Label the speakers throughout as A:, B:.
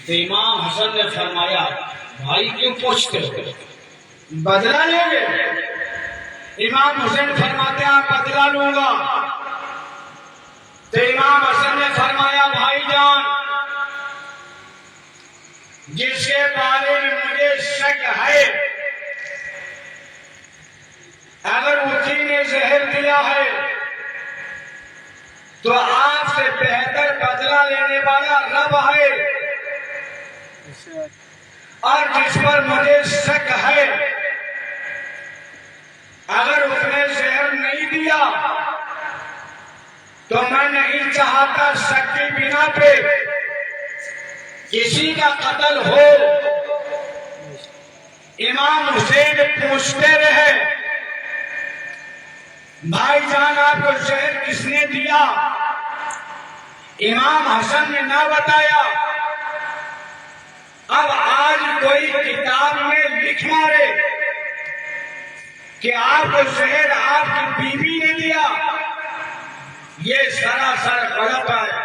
A: تو امام حسن نے فرمایا بھائی کیوں پوچھتے ہو؟
B: بدلہ لیں گے؟ امام حسین فرماتے ہیں بدلہ لوں گا۔ تو امام حسن نے فرمایا بھائی جان، جس کے بارے میں مجھے شک ہے اگر اسی نے زہر دیا ہے تو آپ سے بہتر بدلہ لینے والا رب ہے، اور جس پر مجھے شک ہے اگر اس نے زہر نہیں دیا تو میں نہیں چاہتا شک کی بنا پہ کسی کا قتل ہو۔ امام حسین پوچھتے رہے بھائی جان آپ کو زہر کس نے دیا؟ امام حسن نے نہ بتایا۔ اب آج کوئی کتاب میں لکھ مارے کہ آپ کو زہر آپ کی بیوی نے دیا، یہ سراسر غلط ہے۔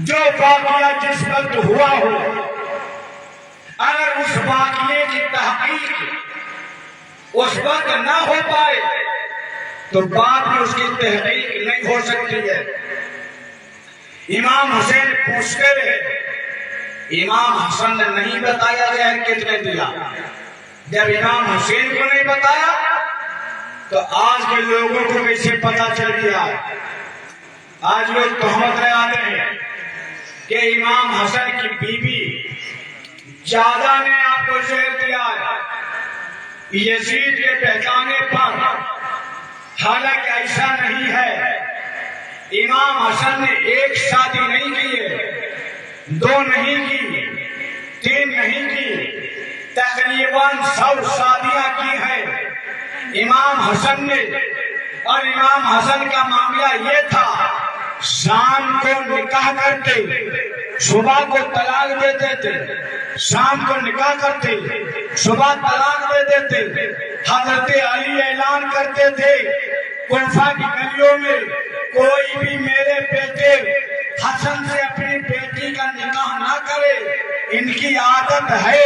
B: جو واقعہ جس وقت ہوا ہو، اگر اس واقعے کی تحقیق اس وقت نہ ہو پائے تو بعد میں اس کی تحقیق نہیں ہو سکتی ہے۔ امام حسین پوچھتے رہے، امام حسن نے نہیں بتایا زہر کس نے دیا۔ جب امام حسین کو نہیں بتایا تو آج کے لوگوں کو کیسے پتا چل گیا؟ آج لوگ تہمت لگاتے ہیں کہ امام حسن کی بیوی جادہ نے آپ کو زہر دیا ہے یزید کے بہکانے پر، حالانکہ ایسا نہیں ہے۔ امام حسن نے ایک شادی نہیں کی ہے، دو نہیں کی، تین نہیں کی، تقریباً 100 شادیاں کی ہیں امام حسن نے۔ اور امام حسن کا معاملہ یہ تھا، شام کو نکاح کرتے، صبح کو طلاق دے دیتے، شام کو نکاح کرتے، صبح طلاق دے دیتے۔ حضرت علی اعلان کرتے تھے کوفہ کی گلیوں میں، کوئی بھی میرے بیٹے حسن سے اپنی بیٹی کا نکاح نہ کرے، ان کی عادت ہے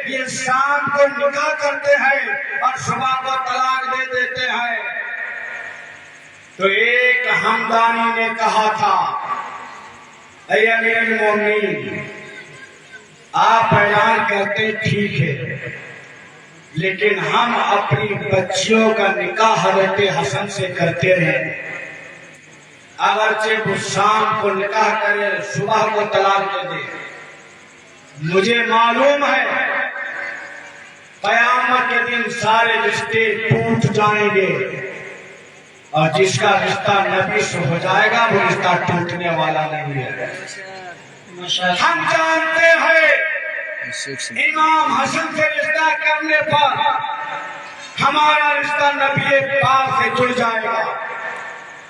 B: یہ شام کو نکاح کرتے ہیں اور صبح کو طلاق دے دیتے ہیں۔ تو ایک ہمدانی نے کہا تھا اے امیر المومنین، آپ اعلان کرتے ٹھیک ہے، لیکن ہم اپنی بچیوں کا نکاح حضرت حسن سے کرتے ہیں، اگرچہ وہ شام کو نکاح کرے صبح کو طلاق دے دے۔ مجھے معلوم ہے قیامت کے دن سارے رشتے ٹوٹ جائیں گے، اور جس کا رشتہ نبی سے ہو جائے گا وہ رشتہ ٹوٹنے والا نہیں ہے۔ ہم جانتے ہیں امام حسن سے رشتہ کرنے پر ہمارا رشتہ نبی پاک سے جڑ جائے گا،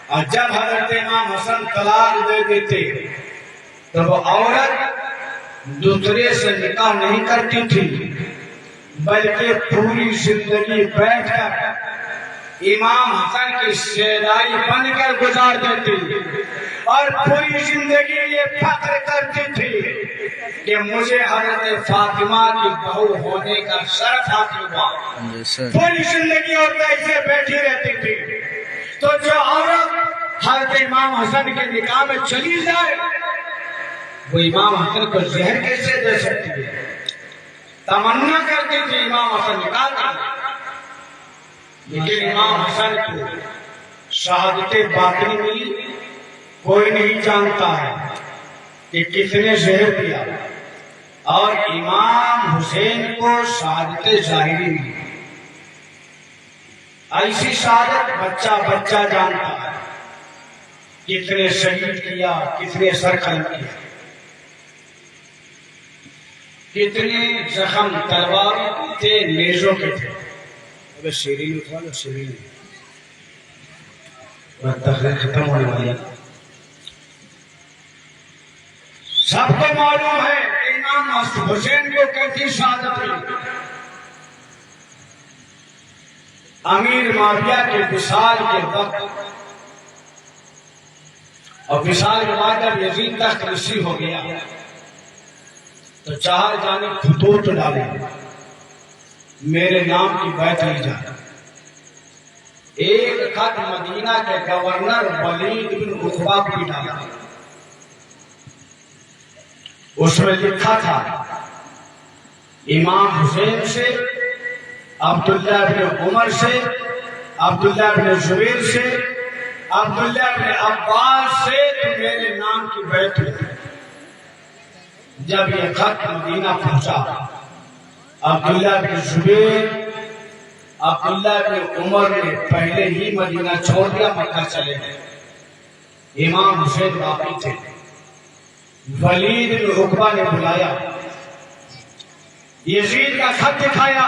B: اور جب حضرت امام حسن طلاق دے دیتے تو وہ عورت دوسرے سے نکاح نہیں کرتی تھی، بلکہ پوری زندگی بیٹھ کر امام حسن کی شیدائی بن کر گزار دیتی، اور پوری زندگی یہ فخر کرتی تھی کہ مجھے حضرت فاطمہ کی بہو ہونے کا شرف حاصل ہوا۔ پوری زندگی عورت ایسے بیٹھی رہتی تھی۔ تو جو عورت حضرت امام حسن کے نکاح میں چلی جائے وہ امام حسن کو زہر کیسے دے سکتی ہے؟ تمنا کرتی تھی امام حسن نکاح کرے، لیکن امام حسن کو شہادت باطنی ملی، کوئی نہیں جانتا ہے کہ کس نے زہر دیا، اور امام حسین کو شہادت ظاہری ملی۔ ایسی شہادت بچہ بچہ جانتا ہے، کس نے شہید کیا، کس نے سر قلم کیا، کتنے زخم تلوار تھے، نیزوں کے تھے۔ ابھی شیرین اٹھا لو، شیرین تقریر ختم ہونے والی ہے۔ سب کو معلوم ہے کہ امام حسین کو کیسی شہادت ملی۔ امیر معاویہ کے وصال کے وقت، اور وصال کے بعد جب یزید تخت نشین ہو گیا تو 4 جانب خطوط ڈالے، میرے نام کی بیعت لی جائے۔ ایک خط مدینہ کے گورنر ولید بن عقبہ کو بھی ڈالا، اس میں لکھا تھا امام حسین سے، عبداللہ بن عمر سے، عبداللہ بن زبیر سے، عبداللہ بن عباس سے تو میرے نام کی بیعت ہوئی۔ جب یہ خط مدینہ پہنچا، عبداللہ بن زبیر، عبداللہ بن عمر نے پہلے ہی مدینہ چھوڑ دیا، مکہ چلے گئے۔ امام حسین باقی تھے۔ ولید بن عقبہ نے بلایا، یزید کا خط دکھایا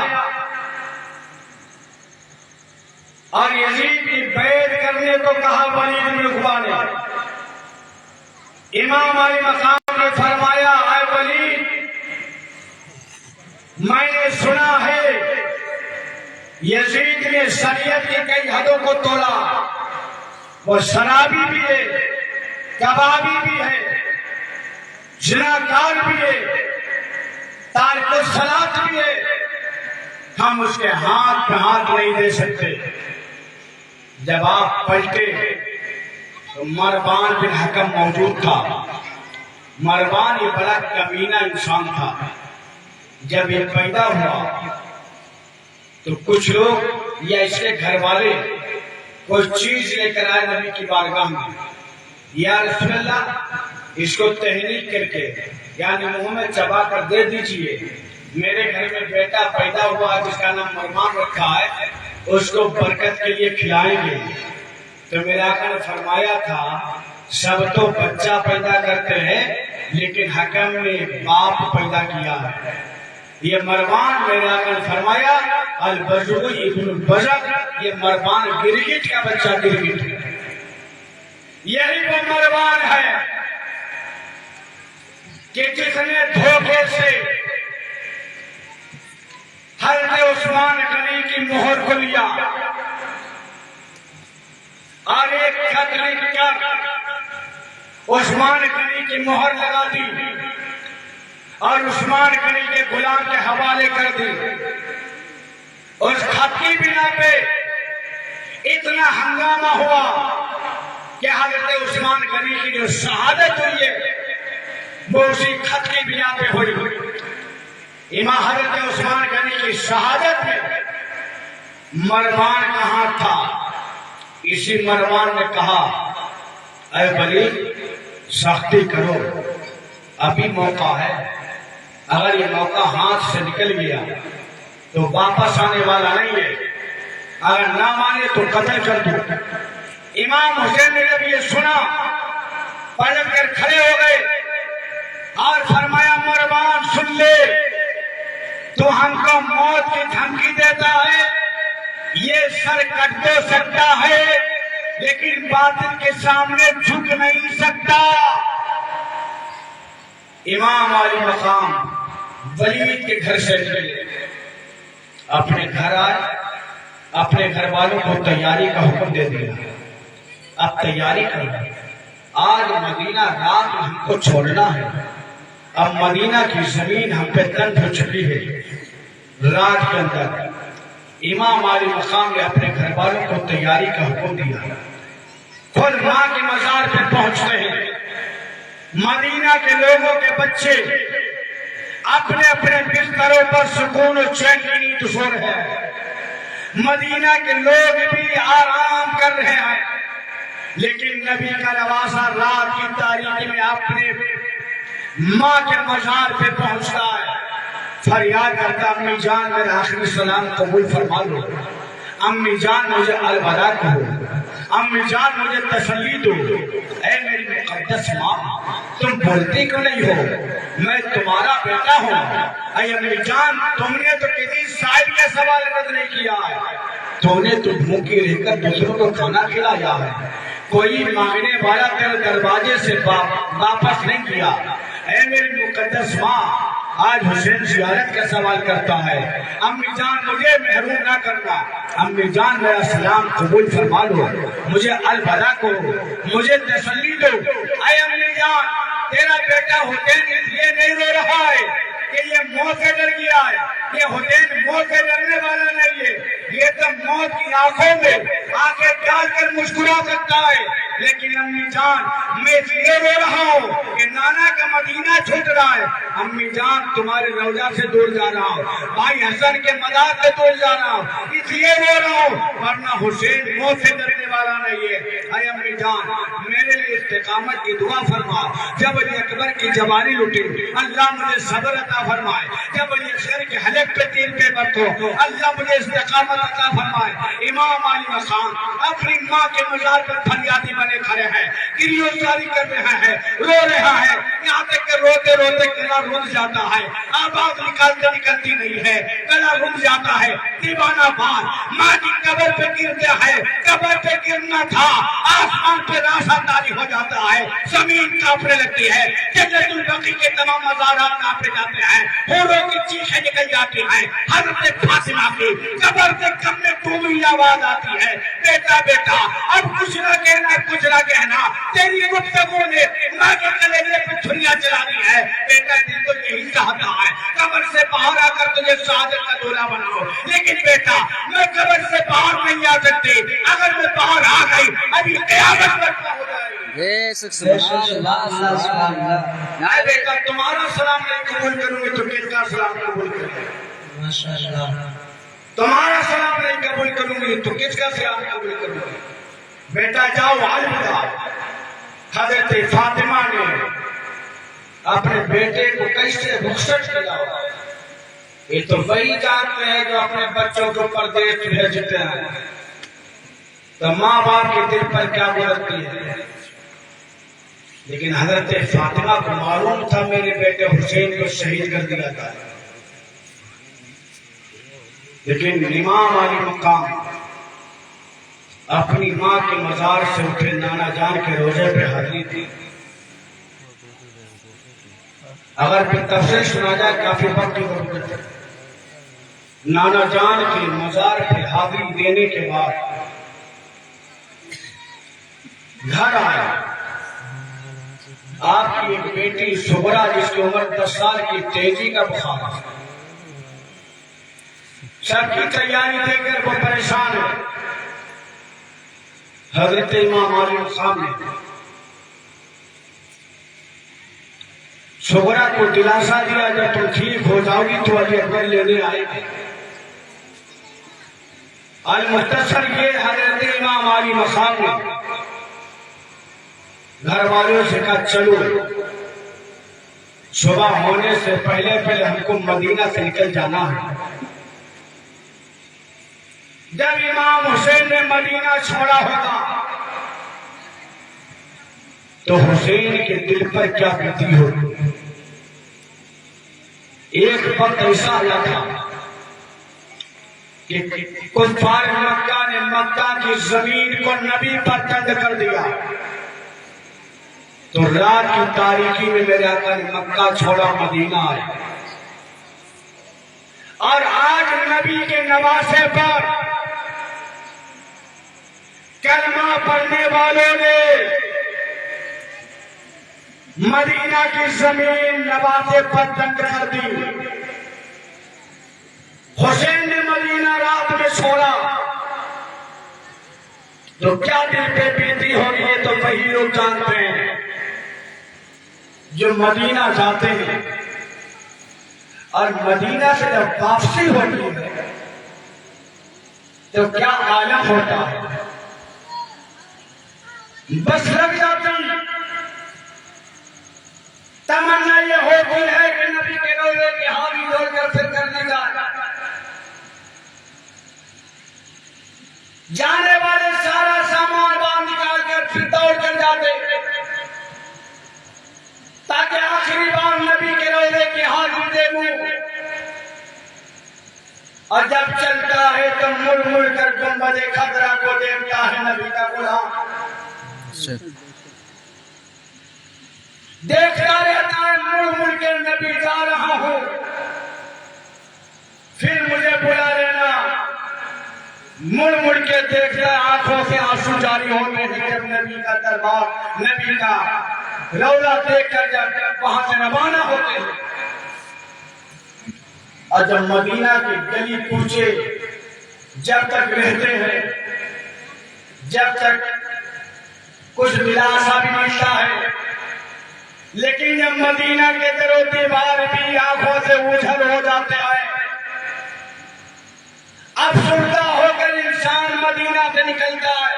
B: اور یزید کی بیعت کرنے کو کہا ولید بن عقبہ نے۔ امام علی مقام نے فرمایا، اے ولید، میں نے سنا ہے یزید نے شریعت کی کئی حدوں کو توڑا، وہ شرابی بھی ہے، کبابی بھی ہے، زناکار بھی ہے، تارک الصلاۃ بھی ہے، ہم اس کے ہاتھ پہ ہاتھ نہیں دے سکتے۔ جب آپ پلٹے تو مروان بن حکم موجود تھا۔ مروان یہ بڑا کمینہ انسان تھا۔ جب یہ پیدا ہوا تو کچھ لوگ یا اس کے گھر والے کوئی چیز لے کر آئے نبی کی بارگاہ میں، یا رسول اللہ اس کو تحریک کر کے یعنی منہ میں چبا کر دے دیجئے، میرے گھر میں بیٹا پیدا ہوا جس کا نام مروان رکھا ہے، اس کو برکت کے لیے کھلائیں گے۔ تو میرے آقا نے فرمایا تھا، سب تو بچہ پیدا کرتے ہیں لیکن حکم نے باپ پیدا کیا ہے۔ یہ مروان، میرے آقا نے فرمایا، البزغ ابن البزغ، یہ مروان گرگٹ کا بچہ گرگٹ ہے۔ یہی وہ مروان ہے کہ جس نے دھوکے سے حضرت عثمان غنی کی مہر کو لیا اور ایک خط لکھ کر عثمان غنی کی مہر لگا دی اور عثمان غنی کے غلام کے حوالے کر دی۔ اس خط کی بنا پہ اتنا ہنگامہ ہوا کہ حضرت عثمان غنی کی جو شہادت ہوئی ہے وہ اسی خط کی بنا پہ ہوئی۔ امام حضرت عثمان غنی کی شہادت میں مروان کہاں تھا؟ اسی مروان نے کہا، اے ولید، سختی کرو، ابھی موقع ہے، اگر یہ موقع ہاتھ سے نکل گیا تو واپس آنے والا نہیں ہے، اگر نہ مانے تو قتل کر دو۔ امام حسین نے جب یہ سنا پلٹ کر کھڑے ہو گئے اور فرمایا، مروان سن لے، تو ہم کو موت کی دھمکی دیتا ہے، یہ سر کٹ دے سکتا ہے لیکن باطل کے سامنے جھک نہیں سکتا۔ امام علی مقام ولید کے گھر سے نکلے، اپنے گھر آئے، اپنے گھر والوں کو تیاری کا حکم دے دیا، اب تیاری کرو، آج مدینہ رات ہم کو چھوڑنا ہے، اب مدینہ کی زمین ہم پہ تنگ ہو چکی ہے۔ رات کے اندر امام علی مقام نے اپنے گھر والوں کو تیاری کا حکم دیا، خود ماں کے مزار پہ پہنچتے ہیں۔ مدینہ کے لوگوں کے بچے اپنے اپنے بستروں پر سکون و چین کی نیند سو رہے ہیں، مدینہ کے لوگ بھی آرام کر رہے ہیں، لیکن نبی کا نواسہ رات کی تاریکی میں اپنے ماں کے مزار پہ پہنچتا ہے، فریاد کرتا، امی جان میرا آخری سلام قبول فرما لو، امی جان مجھے الوداع کہو، امی جان مجھے تسلی دو، اے میری مقدس ماں تم بولتی کیوں نہیں ہو، میں تمہارا بیٹا ہوں، اے امی جان تم نے تو کسی صاحب کا سوال رد نہیں کیا ہے، تو نے تو بھوکی رہ کر دوسروں کو کھانا کھلایا ہے، کوئی مانگنے والا تیرے دروازے سے واپس نہیں کیا، اے میری مقدس ماں آج حسین زیارت کا سوال کرتا ہے، امی جان مجھے محروم نہ کرنا، امی جان میرا سلام قبول فرما لو، مجھے الوداع کرو، مجھے تسلی دو، اے امی جان تیرا بیٹا حسین اس لیے نہیں رو رہا ہے کہ یہ موت سے ڈر گیا ہے. یہ حسین موت سے ڈرنے والا نہیں ہے. یہ تو موت کی آنکھوں میں آنکھیں ڈال کر مسکرا سکتا ہے. لیکن امی جان میں اس لیے رو رہا ہوں کہ نانا کا مدینہ چھوٹ رہا ہے. امی جان تمہارے روضہ سے دور جا رہا ہوں, بھائی حسن کے مزار سے دور جا رہا ہوں, اس لیے رو رہا ہوں, ورنہ حسین موت سے ڈرنے والا نہیں ہے. اے امی جان میرے لیے استقامت کی دعا فرما. جب علی اکبر کی جوانی لٹی اللہ مجھے صبر عطا فرمائے. جب علی اصغر کے حلق پہ تیر پہ برت ہو اللہ مجھے استقامت عطا فرمائے. امام علی مقام اپنی ماں کے مزار پر فریادی بنے کھڑے ہیں, گریہوزاری کر رہا ہے, رو رہا ہے, یہاں تک کہ روتے روتے گلا رک جاتا ہے, آواز نکالتے نکلتی نہیں ہے, گلا رک جاتا ہے. دیوانہ بار ماں کی قبر پہ گرتا ہے, قبر پہ گرنا تھا, آسمان پہ راشا تاری ہو جاتا ہے, زمین کانپنے لگتی ہے, جنت البقیع کے تمام مزارات کانپنے جاتے ہیں, حوروں کی چیخیں نکل جاتی ہیں. حضرت فاطمہ کی قبر سے کم میں ڈوبی آواز آتی ہے, بیٹا بیٹا اب کچھ نہ کہنا کچھ نہ کہنا, تیری گفتگو نے ماں کے کلیجے پہ چھریاں چلا دی ہے. بیٹا دل تو یہی چاہتا ہے قبر سے باہر آ کر تجھے شہادت کا دولہ بناؤ, لیکن بیٹا میں قبر سے باہر نہیں آ سکتی. اگر میں باہر آ گئی ابھی قیامت برپا ہو جائے گی. اے بیٹا تمہارا سلام نہیں قبول کروں گی تو کس کا سلام قبول کروں گی؟ تمہارا سلام نہیں قبول کروں گی تو کس کا سلام قبول کروں گی؟ بیٹا جاؤ الوداع. حضرت فاطمہ نے اپنے بیٹے کو کیسے رخصت کیا. یہ تو وہی جانتے ہیں جو اپنے بچوں کو پردیس بھیجتے ہیں, تو ماں باپ کے دل پر کیا گزرتی ہے. لیکن حضرت فاطمہ کو معلوم تھا میرے بیٹے حسین کو شہید کر دیا تھا. لیکن امام علی مقام اپنی ماں کے مزار سے اٹھے, نانا جان کے روزے پہ حاضری تھی. اگر پھر تفصیل سنا جائے کافی وقت کی ضرورت ہے. نانا جان کے مزار پہ حاضری دینے کے بعد گھر آئے. آپ کی ایک بیٹی صغرا جس کی عمر 10 سال کی, تیزی کا بخار ہے. سب کی تیاری دے کر وہ پریشان ہے. حضرت امام علی مقام نے صغرا کو دلاسا دیا جب تم ٹھیک ہو جاؤ گی تو علی اکبر لینے آئے گی. المختصر یہ حضرت امام علی مقام نے گھر والوں سے کہا چلو صبح ہونے سے پہلے ہم کو مدینہ سے نکل جانا ہے. جب امام حسین نے مدینہ چھوڑا ہوگا تو حسین کے دل پر کیا بیتی ہوگی. ایک وقت ایسا آیا تھا کہ کفار مکہ نے مکہ کی زمین کو نبی پر تنگ کر دیا, تو رات کی تاریکی میں میرے آقا نے مکہ چھوڑا, مدینہ آئے. اور آج نبی کے نواسے پر کلمہ پڑھنے والوں نے مدینہ کی زمین نواسے پر تنگ کر دی. حسین نے مدینہ رات میں چھوڑا تو کیا دل پہ بیتی ہوگی یہ تو وہی لوگ جانتے ہیں جو مدینہ جاتے ہیں. اور مدینہ سے جب واپسی ہوتی ہے تو کیا عالم ہوتا ہے. بس لگ جاتی, تمنا یہ ہوتی ہے کہ نبی کے روزے کی حامی دوڑ کر پھر کرنے کا. جانے والے سارا سامان باہر نکال کر پھر دوڑ کر جاتے تاکہ آخری بار نبی کے روزے کی حاضری دے لوں. اور جب چلتا ہے تو مڑ مڑ کر گنبد خضرا کو دیکھتا ہے نبی کا غلام, دیکھتا رہتا ہے مڑ مڑ کے نبی جا رہا ہوں, پھر مجھے بلا لینا. مڑ مڑ کے دیکھتا ہے, آنکھوں سے آنسو جاری ہوتے ہیں جب نبی کا دربار, نبی کا روضہ دیکھ کر جب وہاں سے روانہ ہوتے ہیں اور جب مدینہ کے گلی کوچے جب تک رہتے ہیں، جب تک کچھ دلاسا بھی ملتا ہے، لیکن جب مدینہ کے در و دیوار بھی آنکھوں سے اوجھل ہو جاتے ہیں، اب سنتا ہو کر انسان مدینہ سے نکلتا ہے،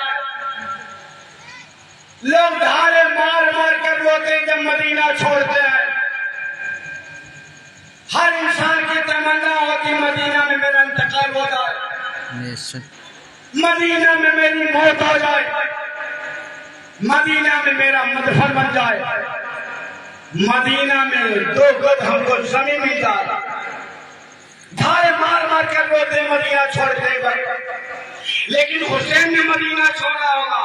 B: لوگ دھارے مار مار کر روتے جب مدینہ چھوڑتے ہیں۔ ہر انسان کی تمنا ہوتی مدینہ میں میرا انتقال ہو جائے، مدینہ میں میری موت ہو جائے، مدینہ میں میرا مدفن بن جائے، مدینہ میں 2 گز ہم کو زمین مل جائے۔ دھارے مار مار کر روتے مدینہ چھوڑتے وقت، لیکن حسین نے مدینہ چھوڑا ہوگا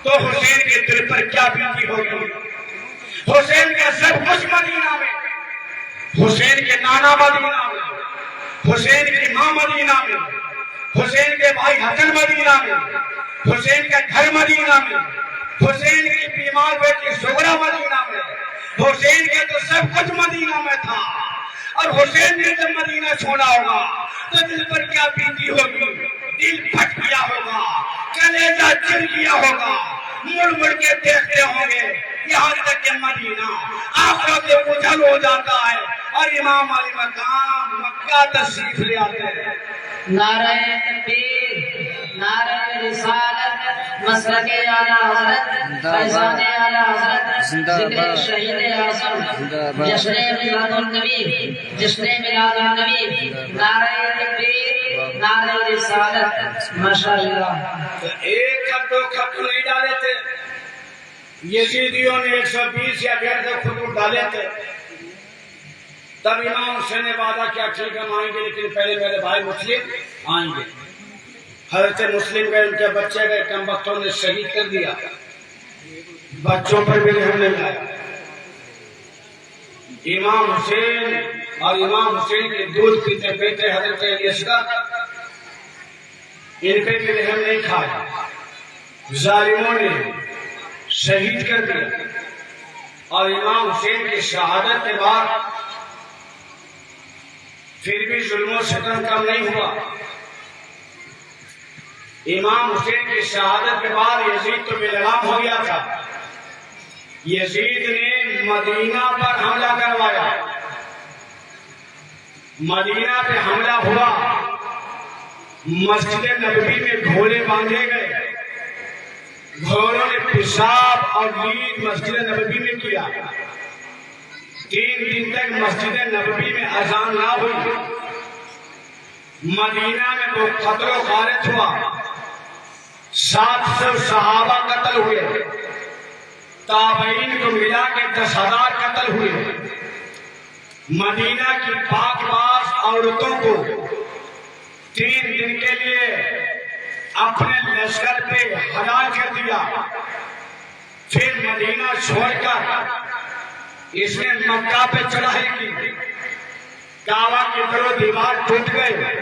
B: تو حسین کے دل پر کیا بیتی ہوگی؟ حسین کا سب کچھ مدینہ میں، حسین کے نانا مدینہ میں، حسین کی ماں مدینہ میں، حسین کے بھائی حسن مدینہ میں، حسین کا گھر مدینہ میں، حسین کی بیمار بیٹی زہرا مدینہ میں، حسین کے تو سب کچھ مدینہ میں تھا۔ اور حسین نے جب مدینہ چھوڑا ہوگا تو دل پر کیا بیتی ہوگی؟ دل پھٹ گیا ہوگا، کلیجہ چر گیا ہوگا، مڑ مڑ کے دیکھتے ہوں گے یہاں تک کہ مدینہ آنکھوں سے اوجھل ہو جاتا ہے اور امام علی مقام مکہ تشریف لے آتے ہیں۔
C: نعرہ تکبیر، نعرہ رسالت، مسلک اعلیٰ حضرت، فیضان اعلیٰ حضرت، ذکر شہید اعظم، جشن میلاد النبی، جشن میلاد النبی، نعرہ تکبیر، نعرہ رسالت، ماشاءاللہ۔
B: ایک خط 2 خط نہیں ڈالے تھے، یزیدیوں نے 120 یا 150 خطوط ڈالے تھے۔ تب امام حسین نے وعدہ کیا ٹھیک ہے ہم آئیں گے، لیکن پہلے میرے بھائی مسلم آئیں گے۔ حضرت مسلم گئے، ان کے بچے گئے، کم وقتوں نے شہید کر دیا، بچوں پر بھی رحم نہیں آیا۔ امام حسین اور امام حسین کے دودھ پیتے بیٹے حضرت علی اصغر، ان پہ بھی رحم نہیں کھایا، ظالموں نے شہید کر دیا۔ اور امام حسین کی شہادت کے بعد پھر بھی ظلم و ستم کم نہیں ہوا۔ امام حسین کی شہادت کے بعد یزید تو بے لگام ہو گیا تھا، یزید نے مدینہ پر حملہ کروایا، مدینہ پہ حملہ ہوا، مسجد نبوی میں گھوڑے باندھے گئے، گھوڑوں نے پیشاب اور لید مسجد نبوی میں کیا، 3 دن تک مسجد نبوی میں اذان نہ ہوئی، مدینہ میں وہ قتل و غارت ہوا، 700 صحابہ قتل ہوئے، تابعین کو ملا کے 10,000 قتل ہوئے، مدینہ کی پاک باز عورتوں کو 3 دن کے لیے اپنے لشکر پہ حلال کر دیا۔ پھر مدینہ چھوڑ کر اس نے مکہ پہ چڑھائی کی، کعبہ کی در و دیوار ٹوٹ گئے،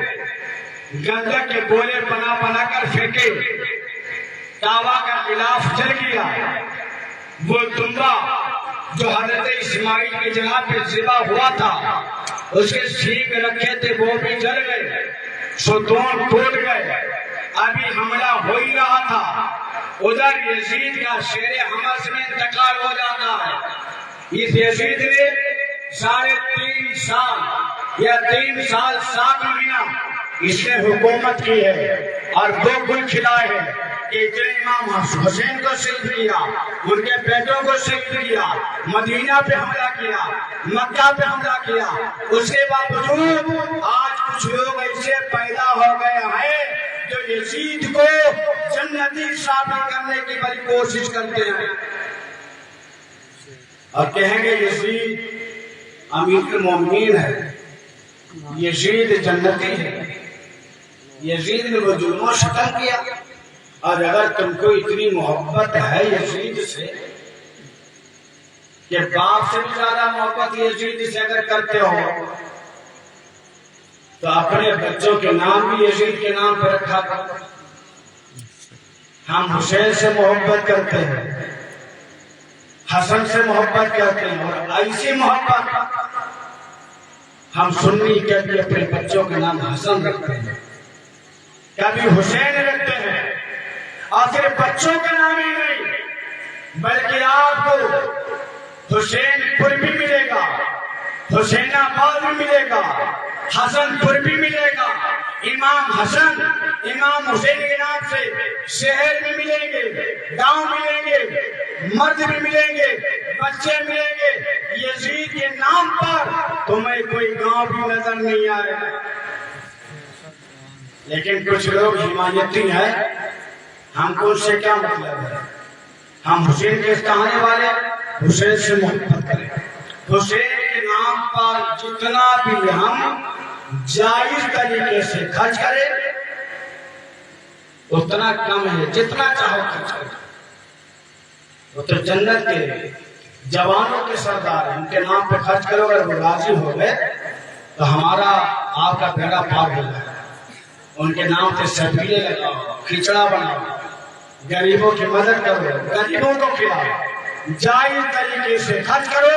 B: گندک کے گولے بنا بنا کر پھینکے، کعبہ کا غلاف جل گیا، وہ دمبا جو حضرت اسماعیل کی جگہ پہ ذبح ہوا تھا اس کے سینگ رکھے تھے وہ بھی جل گئے، ستون ٹوٹ گئے۔ ابھی حملہ ہو ہی رہا تھا، ادھر یزید کا شیر حمص میں انتقال ہو جاتا ہے۔ اس یزید نے 3.5 سال یا 3 سال 7 مہینہ اس نے حکومت کی ہے اور 2 گل کھلائے ہیں کہ اتنے امام حسین کو شہید کیا، ان کے بیٹوں کو شہید کیا، مدینہ پہ حملہ کیا، مکہ پہ حملہ کیا، اس کے باوجود آج کچھ لوگ ایسے پیدا ہو گئے ہیں جو یزید کو جنتی ثابت کرنے کی بڑی کوشش کرتے ہیں اور کہیں گے یزید امیر المومنین ہے، یزید جنتی ہے، یزید نے وہ ظلم و ستم کیا۔ اور اگر تم کو اتنی محبت ہے یزید سے کہ باپ سے بھی زیادہ محبت یزید سے اگر کرتے ہو تو اپنے بچوں کے نام بھی یزید کے نام پر رکھا کرو۔ ہم حسین سے محبت کرتے ہیں، حسن سے محبت کرتے ہیں، اور ایسی محبت ہم سنی کبھی اپنے بچوں کا نام حسن رکھتے ہیں، کبھی حسین رکھتے ہیں، اور صرف بچوں کا نام ہی نہیں بلکہ آپ کو حسین پور بھی ملے گا، حسین آباد بھی ملے گا، حسن پور بھی ملے گا۔ امام حسن امام حسین کے نام سے شہر بھی ملیں گے، گاؤں ملیں گے، مرد بھی ملیں گے، بچے ملیں گے۔ یزید کے نام پر تمہیں کوئی گاؤں بھی نظر نہیں آئے گا۔ لیکن کچھ لوگ حمایتی ہیں، ہم کو اس سے کیا مطلب ہے؟ ہم حسین کے کہانے والے، حسین سے محبت کریں، حسین کے نام پر جتنا بھی ہم جائز طریقے سے خرچ کریں اتنا کم ہے، جتنا چاہو خرچ کریں۔ وہ تو جنت کے جوانوں کے سردار ہیں، ان کے نام پہ خرچ کرو، اگر وہ راضی ہو گئے تو ہمارا آپ کا بیڑا پار ہو جائے۔ ان کے نام پہ سبیلے لگاؤ، کھچڑا بناؤ، غریبوں کی مدد کرو، غریبوں کو کھلاؤ، جائز طریقے سے خرچ کرو،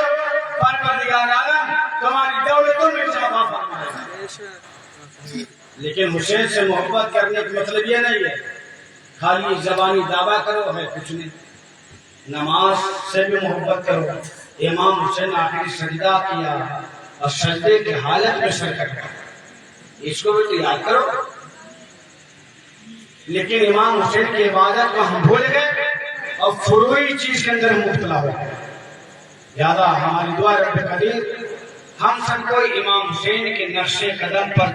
B: پروردگار عالم تمہاری دولتوں میں اضافہ فرمائے گا۔ لیکن حسین سے محبت کرنے کا مطلب یہ نہیں ہے خالی زبانی دعویٰ کرو ہے کچھ نہیں، نماز سے بھی محبت کرو۔ امام حسین آخری سجدہ کیا اور سجدے کی حالت میں سر کٹا، اس کو بھی تو یاد کرو۔ لیکن امام حسین کی عبادت کو ہم بھول گئے اور فروعی چیز کے اندر مبتلا ہو گئے۔ لہٰذا ہماری دعا رب قدیر ہم سب کو امام حسین کے نقش قدم پر